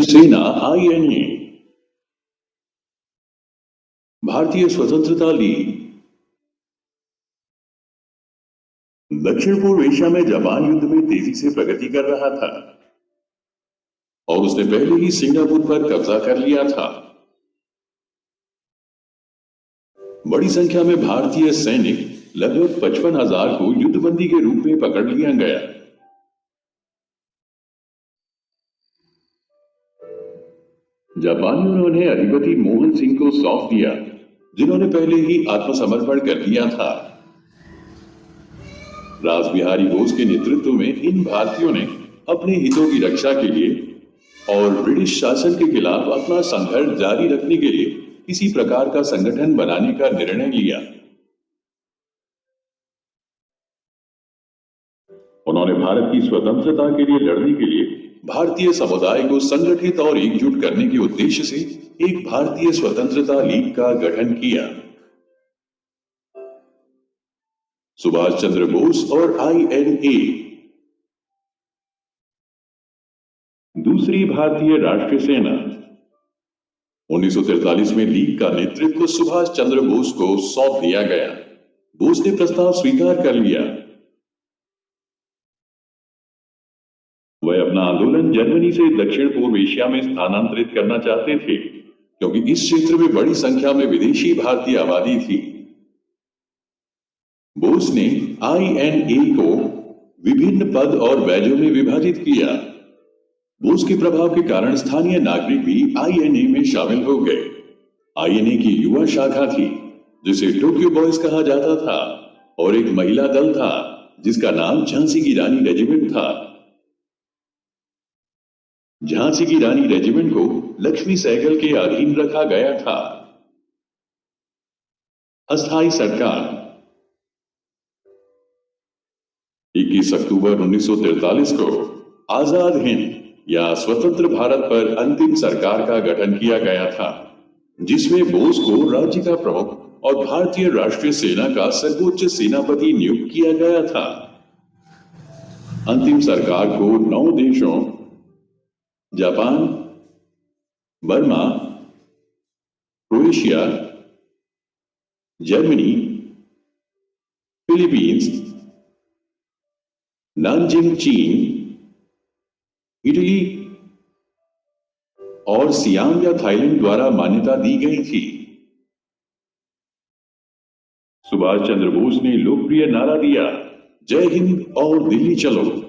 सेना आईएनए, भारतीय स्वतंत्रता लीग। दक्षिण पूर्व एशिया में जापान युद्ध में तेजी से प्रगति कर रहा था और उसने पहले ही सिंगापुर पर कब्जा कर लिया था। बड़ी संख्या में भारतीय सैनिक, लगभग 55,000 को युद्धबंदी के रूप में पकड़ लिया गया। जापान ने उन्हें अधिपति मोहन सिंह को सौंप दिया, जिन्होंने पहले ही आत्मसमर्पण कर दिया था। रासबिहारी बोस के नेतृत्व में इन भारतीयों ने अपने हितों की रक्षा के लिए और ब्रिटिश शासन के खिलाफ अपना संघर्ष जारी रखने के लिए किसी प्रकार का संगठन बनाने का निर्णय लिया। उन्होंने भारत की स्वतंत्रता के लिए लड़ने के लिए भारतीय समुदाय को संगठित और एकजुट करने के उद्देश्य से एक भारतीय स्वतंत्रता लीग का गठन किया। सुभाष चंद्र बोस और आईएनए। दूसरी भारतीय राष्ट्रीय सेना। 1943 में लीग का नेतृत्व सुभाष चंद्र बोस को सौंप दिया गया। बोस ने प्रस्ताव स्वीकार कर लिया। वह अपना आंदोलन जर्मनी से दक्षिण पूर्व एशिया में स्थानांतरित करना चाहते थे, क्योंकि इस क्षेत्र में बड़ी संख्या में विदेशी भारतीय आबादी थी। बोस ने आईएनए को विभिन्न पद और बैजों में विभाजित किया। बोस के प्रभाव के कारण स्थानीय नागरिक भी आईएनए में शामिल हो गए। आईएनए की युवा शाखा थी, जिसे टोक्यो बॉयज कहा जाता था, और एक महिला दल था जिसका नाम झांसी की रानी रेजिमेंट था। झांसी की रानी रेजिमेंट को लक्ष्मी सहगल के अधीन रखा गया था। अस्थायी सरकार। 21 अक्टूबर 1943 को आजाद हिंद या स्वतंत्र भारत पर अंतिम सरकार का गठन किया गया था, जिसमें बोस को राज्य का प्रमुख और भारतीय राष्ट्रीय सेना का सर्वोच्च सेनापति नियुक्त किया गया था। अंतिम सरकार को 9 देशों Japan, Burma, Croatia, Germany, Philippines, Nanjing चीन, इटली और सियाम या थाईलैंड द्वारा मान्यता दी गई थी। सुभाष चंद्र बोस ने लोकप्रिय नारा दिया, जय हिंद और दिल्ली चलो।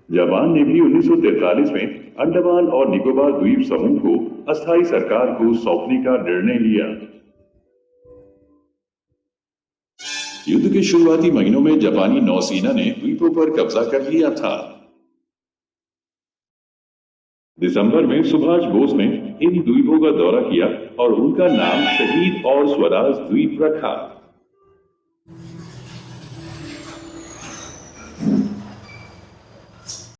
जापान ने भी 1943 में अंडमान और निकोबार द्वीप समूह को अस्थायी सरकार को सौंपने का निर्णय लिया। युद्ध के शुरुआती महीनों में जापानी नौसेना ने द्वीपों पर कब्जा कर लिया था। दिसंबर में सुभाष बोस ने इन द्वीपों का दौरा किया और उनका नाम शहीद और स्वराज द्वीप रखा।